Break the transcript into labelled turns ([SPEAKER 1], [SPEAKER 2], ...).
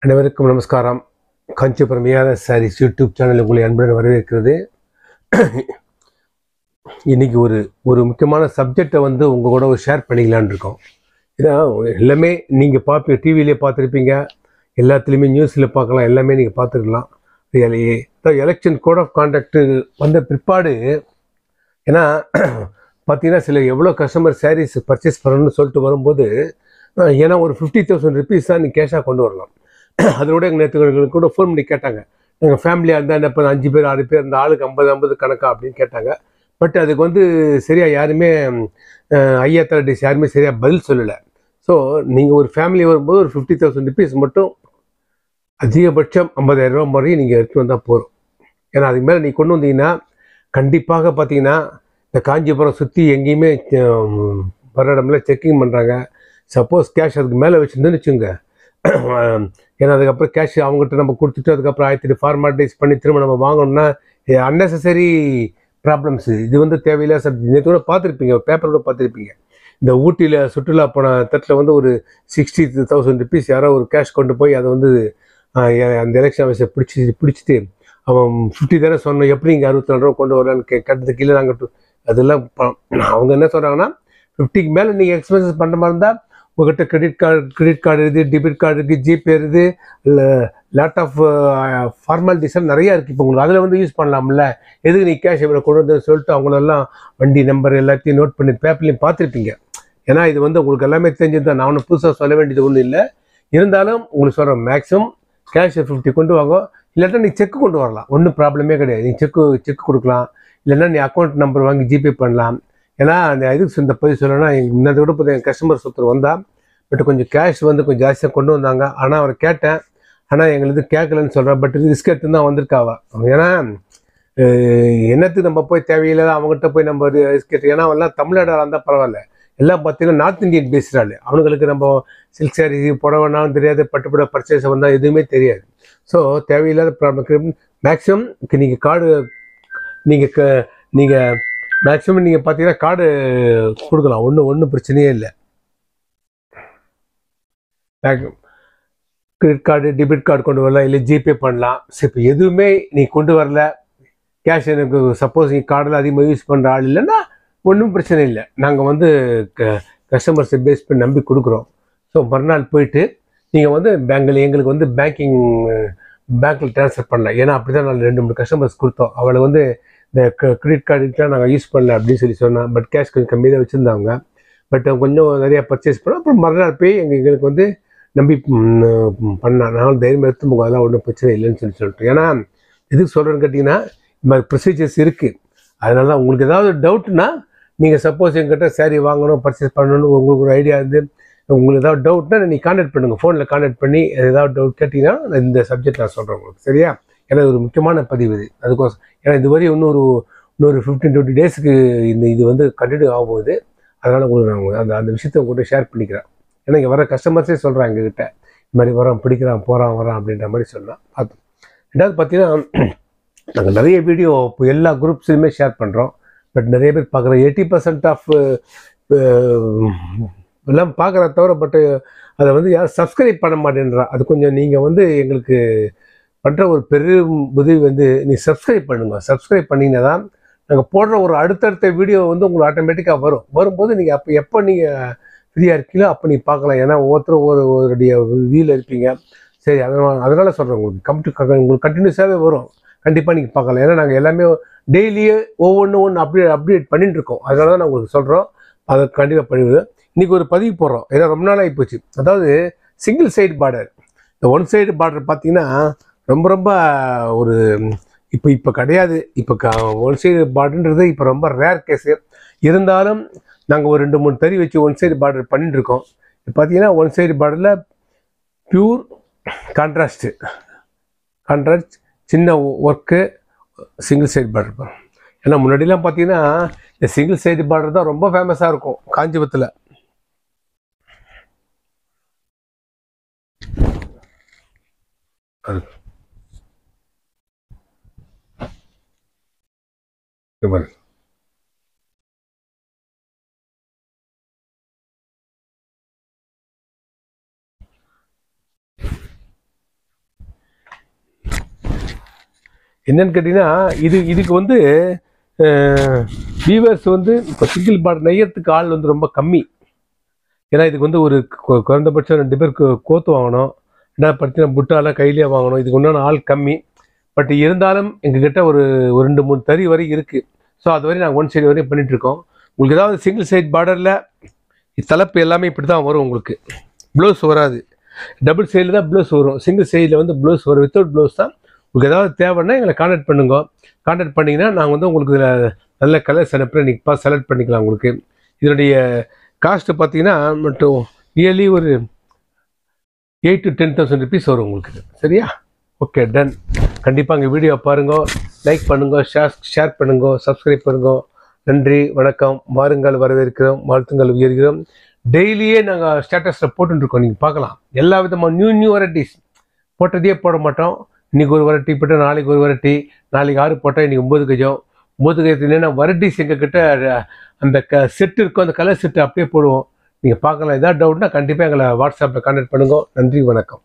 [SPEAKER 1] அனைவருக்கும் நமஸ்காரம். Kanchipuram ARS sarees YouTube channel உங்களை அன்புடன் வரவேற்கிறது. இன்னைக்கு ஒரு ஒரு முக்கியமான சப்ஜெக்டை உங்கள் கூட ஷேர் பண்ணிக்கலான் இருக்கோம். ஏன்னா எல்லாமே நீங்கள் டிவிலே பார்த்துருப்பீங்க, எல்லாத்துலேயுமே நியூஸில் பார்க்கலாம், எல்லாமே நீங்கள் பார்த்துருக்கலாம். எலெக்ஷன் கோட் ஆஃப் கான்டாக்ட் வந்த பிற்பாடு ஏன்னா பார்த்தீங்கன்னா சில எவ்வளோ கஸ்டமர் சாரீஸ் பர்ச்சேஸ் பண்ணணும்னு சொல்லிட்டு வரும்போது ஏன்னா ஒரு 50,000 ருபீஸ் தான் நீங்கள் கேஷாக கொண்டு வரலாம். அதோட எங்கள் நேற்றுகளுக்கு கூட ஃபோன் பண்ணி கேட்டாங்க, எங்கள் ஃபேமிலியாக இருந்தால் என்ன இப்போ 5 பேர் 6 பேர் இந்த ஆளுக்கு 50 கணக்கா அப்படின்னு கேட்டாங்க. பட் அதுக்கு சரியாக யாருமே ஐயா தரடிஸ் யாருமே சரியாக பதில் சொல்லலை. ஸோ நீங்கள் ஒரு ஃபேமிலி வரும்போது ஒரு 50,000 ருபீஸ் மட்டும் அதிகபட்சம் 50,000 ரூபா முறையும் நீங்கள் எடுத்து வந்தால் போகிறோம். ஏன்னா அதுக்கு மேலே நீங்கள் கொண்டு வந்தீங்கன்னா கண்டிப்பாக பார்த்தீங்கன்னா இந்த காஞ்சிபுரம் சுற்றி எங்கேயுமே வர இடம்ல செக்கிங் பண்ணுறாங்க. சப்போஸ் கேஷ் அதுக்கு மேலே வச்சுருந்தேன்னு வச்சுங்க, ஏன்னா அதுக்கப்புறம் கேஷ் அவங்ககிட்ட நம்ம கொடுத்துட்டு அதுக்கப்புறம் 1008 ஃபார்மாலிட்டிஸ் பண்ணி திரும்ப நம்ம வாங்கணும்னா அன்னெசரி ப்ராப்ளம்ஸ். இது தேவையில்லை சப்ஜெக்ட். நேற்று கூட பார்த்துருப்பீங்க, பேப்பர் கூட பார்த்துருப்பீங்க. இந்த ஊட்டியில் சுற்றுலா போன தட்டில் ஒரு 60,000 ருபீஸ் யாரோ ஒரு கேஷ் கொண்டு போய் அதை அந்த எலெக்ஷன் ஆஃபீஸை பிடிச்சிட்டு அவன் 50 தானே சொன்னோம், எப்படி இங்கே 64 ரூபா கொண்டு வரலான்னு கேட்டதுக்கு இல்லை நாங்கள் அதெல்லாம் அவங்க என்ன சொல்கிறாங்கன்னா 50க்கு மேலே நீங்கள் எக்ஸ்பென்சஸ் பண்ணுற மாதிரி இருந்தால் உங்கள்கிட்ட கிரெடிட் கார்டு இருக்குது, டெபிட் கார்டு இருக்குது, ஜிபே இருக்குது, லாட் ஆஃப் ஃபார்மாலிட்டிஸ் நிறையா இருக்குது. இப்போ உங்களுக்கு அதில் யூஸ் பண்ணலாம்ல, எதுக்கு நீ கேஷ் இவ்வளோ கொண்டு வந்து சொல்லிட்டு அவங்களெல்லாம் வண்டி நம்பர் எல்லாத்தையும் நோட் பண்ணி பேப்பர்லையும் பார்த்துருப்பீங்க. ஏன்னா இது உங்களுக்கு எல்லாமே தெரிஞ்சுதான், நான் ஒன்றும் புதுசாக சொல்ல வேண்டியது ஒன்றும் இல்லை. இருந்தாலும் உங்களுக்கு சொல்கிறேன், மேக்ஸிமம் கேஷ் 50 கொண்டு வாங்க. இல்லாட்டா நீ செக்கு கொண்டு வரலாம், ஒன்றும் ப்ராப்ளமே கிடையாது. நீ செக்கு கொடுக்கலாம், இல்லைன்னா நீ அக்கௌண்ட் நம்பர் வாங்கி ஜிபே பண்ணலாம். ஏன்னா அந்த இதுக்கு இந்த பதிவு சொல்லணும்னா முன்னாடி கூட என் கஸ்டமர்ஸ் ஒருத்தர் வந்தால், பட் கொஞ்சம் கேஷ் கொஞ்சம் ஜாஸ்தியாக கொண்டு வந்தாங்க. ஆனால் அவரை கேட்டேன், ஆனால் எங்களுக்கு கேட்கலன்னு சொல்கிறேன். பட் ரிஸ்க் எடுத்து தான் வந்திருக்காவா. ஏன்னா என்னத்துக்கு நம்ம போய் தேவையில்லாத அவங்ககிட்ட போய் நம்ம ரிஸ்க் எடுத்து, ஏன்னா அவெல்லாம் தமிழ்நாடாக இருந்தால் பரவாயில்ல, எல்லாம் பார்த்தீங்கன்னா நார்த் இந்தியன் பேசுகிறாள். அவனுங்களுக்கு நம்ம சில்க் சாரி புடவைனாலும் தெரியாது, பட்டுப்புட பர்ச்சேஸ் வந்தால் எதுவுமே தெரியாது. ஸோ தேவையில்லாத ப்ராப்ளம். மேக்ஸிமம் நீங்கள் மேக்ஸிமம் நீங்கள் பார்த்தீங்கன்னா கார்டு கொடுக்கலாம், ஒன்றும் பிரச்சனையே இல்லை. கிரெடிட் கார்டு டெபிட் கார்டு கொண்டு வரலாம், இல்லை ஜிபே பண்ணலாம். சரி, இப்போ எதுவுமே நீ கொண்டு வரல, கேஷ் எனக்கு சப்போஸ் நீ கார்டில் அதிகமாக யூஸ் பண்ணுற ஆள் இல்லைன்னா ஒன்றும் பிரச்சனை இல்லை. நாங்கள் கஸ்டமர்ஸை பேஸ் பண்ணி நம்பி கொடுக்குறோம். ஸோ மறுநாள் போயிட்டு நீங்கள் எங்களுக்கு பேங்க்கில் ட்ரான்ஸ்ஃபர் பண்ணலாம். ஏன்னா அப்படி தான் நான் 2-3 கஸ்டமர்ஸ் கொடுத்தோம். அவளை இந்த கிரெடிட் கார்டுக்கெலாம் நாங்கள் யூஸ் பண்ணல அப்படின்னு சொன்னோம். பட் கேஷ் கொஞ்சம் கம்மி தான் வச்சுருந்தாங்க. பட் கொஞ்சம் நிறையா பர்ச்சேஸ் பண்ணோம். அப்புறம் மறுநாள் போய் எங்களுக்கு நம்பி பண்ணால் நாங்களும் தைரியம் எடுத்து போகும், அதெல்லாம் ஒன்றும் பிரச்சனை இல்லைன்னு சொல்லிட்டு. ஏன்னா எதுக்கு சொல்கிறேன்னு கேட்டிங்கன்னா, இந்த மாதிரி ப்ரொசீஜர்ஸ் இருக்குது. அதனால தான் உங்களுக்கு ஏதாவது டவுட்னா, நீங்கள் சப்போஸ் எங்கிட்ட சாரீ வாங்கணும், பர்ச்சேஸ் பண்ணணும்னு உங்களுக்கு ஒரு ஐடியா இருந்து உங்களுக்கு ஏதாவது டவுட்னா நீ கான்டாக்ட் பண்ணுங்கள். ஃபோனில் கான்டாக்ட் பண்ணி ஏதாவது டவுட் கேட்டிங்கன்னா இந்த சப்ஜெக்ட் நான் சொல்கிறேன் உங்களுக்கு, சரியா? ஏன்னா ஒரு முக்கியமான பதிவு இது, அதுக்கோசம். ஏன்னா இதுவரை இன்னொரு 15-20 டேஸுக்கு இது கண்டினியூ ஆகும்போது, அதனால் உங்களுக்கு நான் அந்த விஷயத்தை உங்கள்கிட்ட ஷேர் பண்ணிக்கிறேன். ஏன்னா இங்கே வர கஸ்டமர்ஸே சொல்கிறாங்க எங்ககிட்ட, இந்த மாதிரி வரான், பிடிக்கிறான், வரான் அப்படின்ற மாதிரி சொல்லலாம். பார்த்தோம். ரெண்டாவது பார்த்தீங்கன்னா, நாங்கள் நிறைய வீடியோ இப்போ எல்லா குரூப்ஸ்லையுமே ஷேர் பண்ணுறோம். பட் நிறைய பேர் பார்க்குறோம், 80% ஆஃப் எல்லாம் பார்க்குறத தவிர, பட்டு அதை யாரும் சப்ஸ்கிரைப் பண்ண மாட்டேன்றா. அது கொஞ்சம் நீங்கள் எங்களுக்கு பண்ணுற ஒரு பெரிய உதவி நீ சப்ஸ்கிரைப் பண்ணுங்க. சப்ஸ்கிரைப் பண்ணிங்கன்னா தான் நாங்கள் போடுற ஒரு அடுத்தடுத்த வீடியோ உங்களுக்கு ஆட்டோமேட்டிக்காக வரும்போது நீங்கள் எப்போ நீங்கள் ஃப்ரீயாக இருக்கீங்களோ அப்போ நீ பார்க்கலாம். ஏன்னா ஒவ்வொருத்தரும் ஒருடைய வீல் இருப்பீங்க. சரி, அதனால் சொல்கிறேன், உங்களுக்கு கண்டினியூஸாகவே வரும், கண்டிப்பாக நீங்கள் பார்க்கலாம். ஏன்னா நாங்கள் எல்லாமே டெய்லியே ஒவ்வொன்று அப்டேட் பண்ணிட்டு இருக்கோம். அதனால தான் நான் உங்களுக்கு சொல்கிறோம், அதை கண்டிப்பாக பண்ணிவிடுவேன். இன்றைக்கி ஒரு பதிவு போடுறோம், ஏன்னா ரொம்ப நாள் ஆகி போச்சு. அதாவது சிங்கிள் சைடு பார்டர். இந்த ஒன் சைடு பார்டர் பார்த்தீங்கன்னா ரொம்ப ஒரு இப்போ கிடையாது. இப்போ ஒன் சைடு பார்டர்ன்றது இப்போ ரொம்ப ரேர் கேஸு. இருந்தாலும் நாங்கள் ஒரு 2-3 தறி வச்சு ஒன் சைடு பார்டர் பண்ணிட்டு இருக்கோம். இப்போ பார்த்தீங்கன்னா ஒன் சைடு பார்டரில் பியூர் கான்ட்ராஸ்ட் சின்ன ஒர்க்கு, சிங்கிள் சைடு பார்டர். ஏன்னா முன்னாடிலாம் பார்த்தீங்கன்னா இந்த சிங்கிள் சைடு பார்டர் தான் ரொம்ப ஃபேமஸாக இருக்கும் காஞ்சிபுரத்தில். என்னன்னு கேட்டிங்கன்னா இதுக்கு வந்து வியூவர்ஸ் வந்து இப்போ சிங்கிள் பார்டர் நெய்யறதுக்கு ஆள் வந்து ரொம்ப கம்மி. ஏன்னா இதுக்கு வந்து ஒரு குறைந்தபட்சம் 2 பேருக்கு கோத்து வாங்கணும், என்ன பார்த்தீங்கன்னா புட்டாலாம் கையிலேயே வாங்கணும். இதுக்கு உண்டான ஆள் கம்மி. பட் இருந்தாலும் எங்ககிட்ட ஒரு 2-3 தறி வரை இருக்குது. ஸோ அது வரை நாங்கள் 1 சைடு வரையும் பண்ணிகிட்ருக்கோம். உங்களுக்கு ஏதாவது சிங்கிள் சைட் பார்டரில் தலைப்பு எல்லாமே இப்படி தான் வரும். உங்களுக்கு ப்ளவுஸ் வராது. டபுள் சைடில் தான் ப்ளவுஸ் வரும். சிங்கிள் சைடில் வந்து ப்ளவுஸ் வரும். வித்தவுட் ப்ளவுஸ் தான். உங்களுக்கு ஏதாவது தேவைன்னா எங்களை கான்டாக்ட் பண்ணுங்க. கான்டாக்ட் பண்ணிங்கன்னா நாங்கள் வந்து உங்களுக்கு இதில் நல்ல கலர்ஸ் அனுப்புகிறேன். நீங்கள் செலக்ட் பண்ணிக்கலாம். உங்களுக்கு இதனுடைய காஸ்ட்டு பார்த்தீங்கன்னா மட்டும் நியர்லி ஒரு 8,000 to 10,000 rupees வரும் உங்களுக்கு. சரியா? Okay, done. கண்டிப்பாக எங்கள் வீடியோ பாருங்க, லைக் பண்ணுங்க, ஷேர் பண்ணுங்க, சப்ஸ்கிரைப் பண்ணுங்க. நன்றி, வணக்கம். வாருங்கள், வரவேற்கிறோம், வாழ்த்துங்கள், உயர்கிறோம். டெய்லியே நாங்கள் ஸ்டேட்டஸில் போட்டுருக்கோம். நீங்கள் பார்க்கலாம். எல்லா விதமான நியூ வெரைட்டிஸ் போட்டதையே போட மாட்டோம். இன்றைக்கி ஒரு வெரைட்டி போட்டால் நாளைக்கு ஒரு வெரைட்டி, நாளைக்கு 6 போட்டால் இன்றைக்கி 9 கஜம். 9 கஜத்து என்னென்னா வெரைட்டிஸ் எங்ககிட்ட அந்த செட்டு இருக்கும். அந்த கலர் செட்டு அப்படியே போடுவோம். நீங்கள் பார்க்கலாம். ஏதாவது டவுட்னா கண்டிப்பாக எங்களை வாட்ஸ்அப்பில் கான்டாக்ட் பண்ணுங்க. நன்றி, வணக்கம்.